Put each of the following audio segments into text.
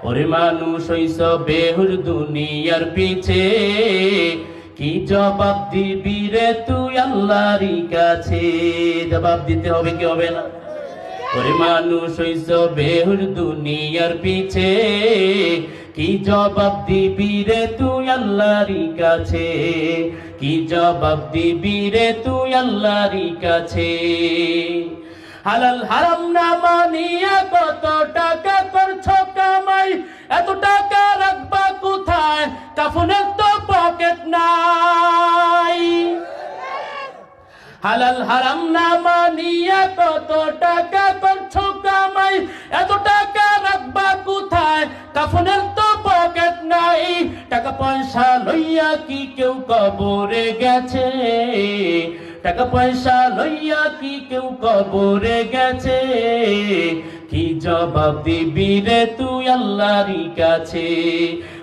ওরে মানুষ হইছ বেহুর দুনিয়ার পিছে, কি জবাব দিবি রে তুই আল্লাহরই কাছে? জবাব দিতে হবে কি হবে না? ওরে মানুষ হইছ বেহুর দুনিয়ার পিছে, কি জবাব দিবি রে তুই আল্লাহরই কাছে? কি জবাব দিবি রে তুই আল্লাহরই কাছে? হালাল হারাম না মানিয়া কত টাকা করছো কামাই, এত টাকা রাখবা কোথায়? কাফনের তো পকেট নাই। হালাল হারাম না মানিয়া কত টাকা করছো কামাই, এত টাকা রাখবা কোথায়? কাফনের তো পকেট নাই। টাকা পয়সা লইয়া কি কেউ কবরে গেছে? টাকা পয়সা লইয়া কি কেউ কবরে গেছে? কি জবাব দিবি রে তুই আল্লাহরই কাছে?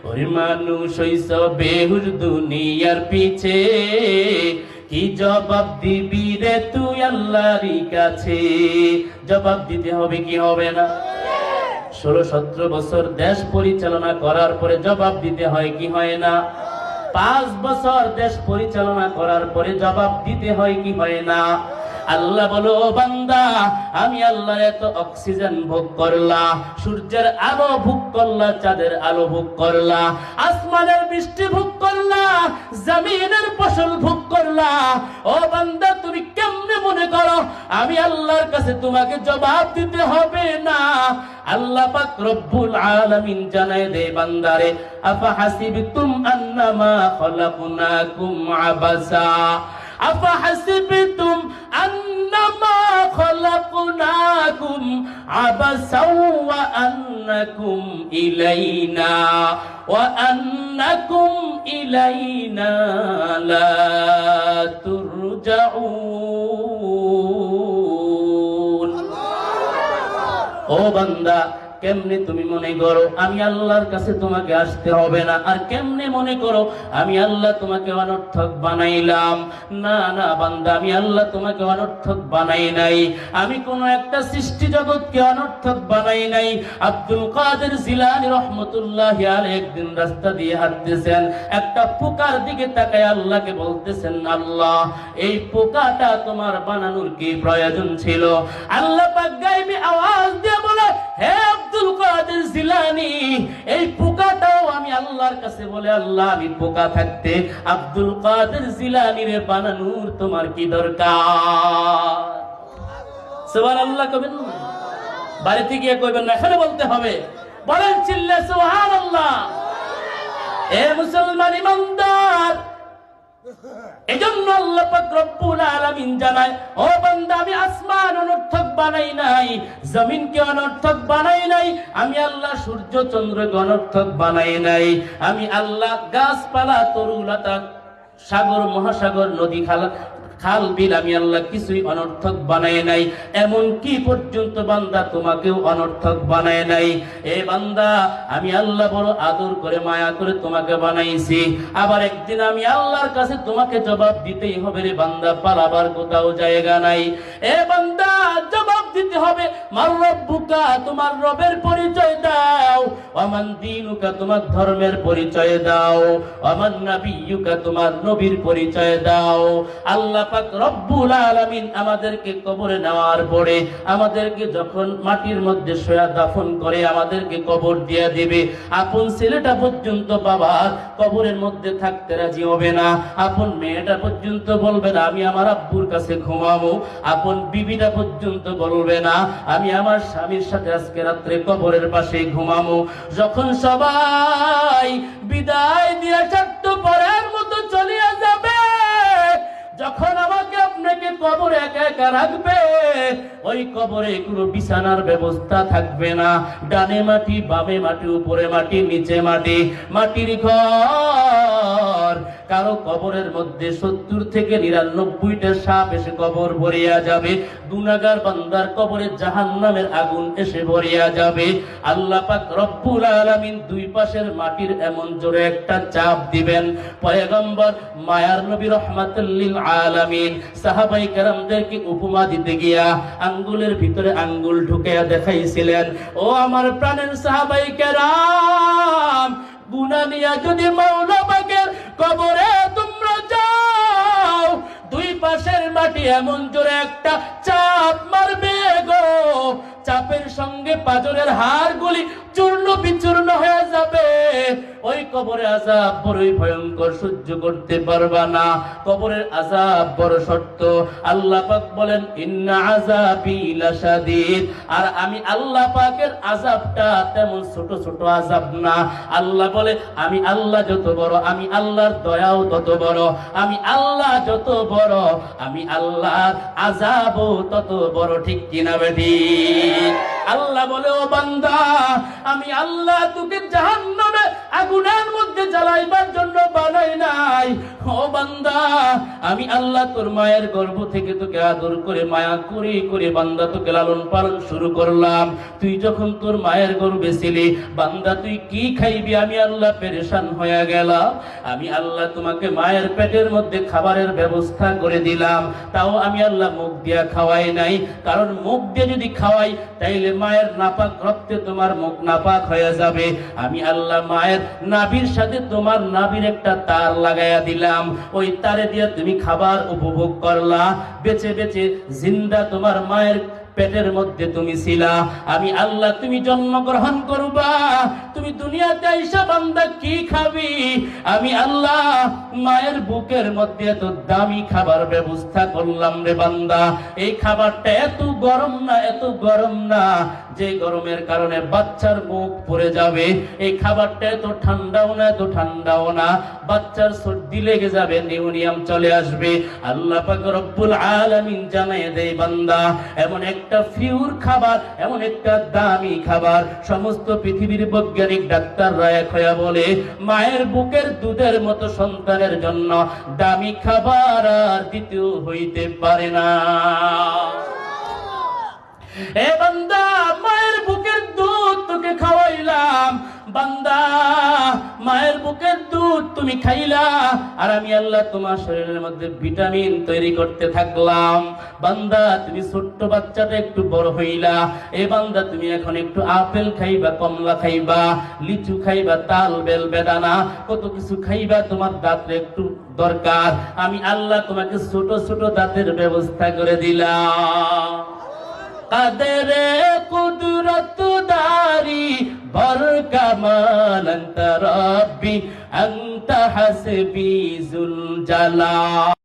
ওরে মানুষ হইছ বেহুর দুনিয়ার পিছে, কি জবাব দিবি রে তুই আল্লাহরই কাছে? জবাব দিতে হবে কি হবে না? 16-17 বছর দেশ পরিচালনা করার পরে জবাব দিতে হয় কি হয় না? 5 বছর দেশ পরিচালনা করার পরে জবাব দিতে হয় কি হয় না? আল্লাহ বলো, বান্দা আমি আল্লাহর এত অক্সিজেন ভোগ করলা, সূর্যের আলো ভোগ করলা, চাঁদের আলো ভোগ করলা, আসমানের বৃষ্টি ভোগ করলা, জমিনের ফসল ভোগ করলা। ও বান্দা তুমি কেমনে মনে করো আমি আল্লাহর কাছে তোমাকে জবাব দিতে হবে না? আল্লাহ পাক রব্বুল আলামিন জানায় দে বান্দারে, আফা হাসিবতুম আন্নামা খলাকনাকুম আবাসা, আফা হাসিবতুম আন্নামা খলাকনাকুম আবাসা ওয়া আন্নাকুম ইলাইনা ওয়া আন্নাকুম ইলাইনা লা তুরজাউন। ও বান্দা, কেমনে তুমি মনে করো আমি আল্লাহর কাছে তোমাকে আসতে হবে না? আর কেমনে মনে করো আমি আল্লাহ তোমাকে অনর্থক বানাইলাম? না না বান্দা, আমি আল্লাহ তোমাকে অনর্থক বানাই নাই। আমি কোন একটা সৃষ্টি জগৎকে অনর্থক বানাই নাই। আব্দুল কাদের জিলানী রহমতুল্লাহি আলাইহি একদিন রাস্তা দিয়ে হাঁটতেছেন, একটা পোকার দিকে তাকায় আল্লাহকে বলতেছেন, আল্লাহ এই পোকাটা তোমার বানানোর কি প্রয়োজন ছিল? আল্লাহ পাক গায়বী আওয়াজ দিয়ে বলে, হে আব্দুল কাদের জিলানী, এই পোকাটাও আমি আল্লাহর কাছে বলে, আল্লাহ আমি পোকা থাকতে আব্দুল কাদের জিলানীর বানানোর তোমার কি দরকার? সুবহানাল্লাহ কইবেন না? বাড়িতে গিয়ে কইবেন না, এখানে বলতে হবে। বলেন চিল্লা সুবহানাল্লাহ। এ মুসলমান ইমানদার, এজন্য আল্লাহ পাক রব্বুল আলামিন জানায়, ও বান্দা আমি আসমান অনর্থক বানাই নাই, জমিনকে অনর্থক বানাই নাই, আমি আল্লাহ সূর্য চন্দ্রকে অনর্থক বানাই নাই, আমি আল্লাহ গাছপালা তরুলতা সাগর মহাসাগর নদী খাল বিল আমি আল্লাহ কিছুই অনর্থক বানায় নাই। এমন কি পর্যন্ত বান্দা তোমাকেও অনর্থক বানায় নাই। এ বান্দা আমি আল্লাহ বড় আদর করে মায়া করে তোমাকে বানাইছি, আবার একদিন আমি আল্লাহর কাছে তোমাকে জবাব দিতেই হবে রে বান্দা, পালাবার কোথাও জায়গা নাই। এ বান্দা জবাব দিতে হবে। মার রব্বুকা, তোমার রবের পরিচয় দাও। ওয়ামান দীনুকা, তোমার ধর্মের পরিচয় দাও। ওয়ামান নাবিয়্যুকা, তোমার নবীর পরিচয় দাও। আল্লাহ পাক রব্বুল আলামিন আমাদেরকে কবরে নেওয়ার পরে আমাদেরকে যখন মাটির মধ্যে শোয়া দাফন করে আমাদেরকে কবর দিয়ে দিবে, আপন ছেলেটা পর্যন্ত বাবার কবরের মধ্যে থাকতে রাজি হবে না। আপন মেয়েটা পর্যন্ত বলবে না আমি আমার আব্বুর কাছে ঘুমাবো। আপন বিবিটা পর্যন্ত বলবে না আমি আমার স্বামীর সাথে আজকে রাত্রে কবরের পাশে ঘুমাবো। যখন সবাই বিদায় দিয়ে স্বার্থপরের মতো চলিয়া যাবে, যখন আমাকে আপনাকে কবরে একা একা রাখবে, ওই কবরে কোনো বিছানার ব্যবস্থা থাকবে না। ডানে মাটি, বামে মাটি, উপরে মাটি, নিচে মাটি, মাটির ঘর। কারো কবরের মধ্যে 70 থেকে 99টা সাপ এসে কবর ভরিয়া যাবে। গুনাহগার বান্দার কবরে জাহান্নামের আগুন এসে ভরিয়া যাবে। আল্লাহ পাক রব্বুল আলামিন দুই পাশের মাটির এমন জোরে একটা চাপ দিবেন, পয়গম্বর মায়ার নবী রহমাতুল লিল আলামিন সাহাবায়ে কেরামদেরকে উপমা দিতে গিয়া আঙ্গুলের ভিতরে আঙ্গুল ঢুকাইয়া দেখাইছিলেন। ও আমার প্রাণের সাহাবাই কেরাম, গুনাহ নিয়া যদি মাওলা পাকের কবরে তোমরা যাও, দুই পাশের মাটি এমন জোরে একটা চাপ মারবে গো, চাপের সঙ্গে পাজরের হাড়গুলি চূর্ণ বিচূর্ণ হয়ে যাবে। ওই কবরের আযাব বড়ই ভয়ঙ্কর, সহ্য করতে পারবা না। কবরের আযাব বড় শক্ত। আল্লাহ পাক বলেন ইন্না আযাবি লাশাদীদ। আর আমি আল্লাহ পাকের আযাবটা তেমন ছোট ছোট আযাব না। আল্লাহ বলে আমি আল্লাহ যত বড়, আমি আল্লাহর দয়াও তত বড়। আমি আল্লাহ যত বড়, আমি আল্লাহর আযাবও তত বড়। ঠিক কিনা বেঠিক? আল্লাহ বলে ও বান্দা, আমি আল্লাহ তোকে জাহান্নামে আগুনের মধ্যে জ্বালাইবার জন্য বানাই নাই। ও বান্দা, আমি আল্লাহ তোর মায়ের গর্ভ থেকে তোকে আদর করে মায়া করে করে বান্দা তোকে লালন পালন শুরু করলাম। তুই যখন তোর মায়ের গর্ভে ছিলি বান্দা, তুই কি খাইবি আমি আল্লাহ পেরেশান হয়ে গেলাম। আমি আল্লাহ তোমাকে মায়ের পেটের মধ্যে খাবারের ব্যবস্থা করে দিলাম, তাও আমি আল্লাহ মুখ দিয়া খাওয়াই নাই। কারণ মুখ দিয়ে যদি খাওয়াই তাইলে মায়ের নাপাক রক্তে তোমার মুখ নাপাক হয়ে যাবে। আমি আল্লাহ মায়ের নাভির সাথে তোমার নাভির একটা তার লাগাইয়া দিলাম, ওই তারে দিয়ে তুমি খাবার উপভোগ করলা। বেঁচে বেঁচে জিন্দা তোমার মায়ের পেটের মধ্যে তুমি ছিলা। আমি আল্লাহ তুমি জন্মগ্রহণ করবা, তুমি দুনিয়াতে আইসা বান্দা কি খাবি? আমি আল্লাহ মায়ের বুকের মধ্যে এত দামি খাবার ব্যবস্থা করলাম রে বান্দা। এই খাবারটা এত গরম না, এত গরম না যে গরমের কারণে বাচ্চার মুখ পড়ে যাবে। এই খাবারটা এত ঠান্ডাও না, এত ঠান্ডাও না বাচ্চার সর্দি লেগে যাবে, নিউমোনিয়াম চলে আসবে। আল্লাহ পাক রব্বুল আলামিন জানায় দেয় বান্দা, এমন একটা পিওর খাবার, এমন একটা দামি খাবার সমস্ত পৃথিবীর বৈজ্ঞানিক ডাক্তাররা এক হয়ে বলে মায়ের বুকের দুধের মতো সন্তানের জন্য দামি খাবার আর দ্বিতীয় হইতে পারে না। এ বান্দা, মায়ের বুকের দুধ তোকে খাওয়াইলাম বান্দা, মায়ের বুকের দুধ তুমি খাইলা, আর আমি আল্লাহ তোমার শরীরের মধ্যে ভিটামিন তৈরি করতে থাকলাম। বান্দা, তুমি ছোট্ট বাচ্চাটা একটু বড় হইলা, এ বান্দা তুমি এখন একটু আপেল খাইবা, কমলা খাইবা, লিচু খাইবা, তাল বেল বেদানা কত কিছু খাইবা, তোমার দাঁতের একটু দরকার। আমি আল্লাহ তোমাকে ছোট ছোট দাঁতের ব্যবস্থা করে দিলাম। কাদেরে কুদরত দারি বর কামাল আনতা রব্বি আনতা হাসবি জুল জালাল।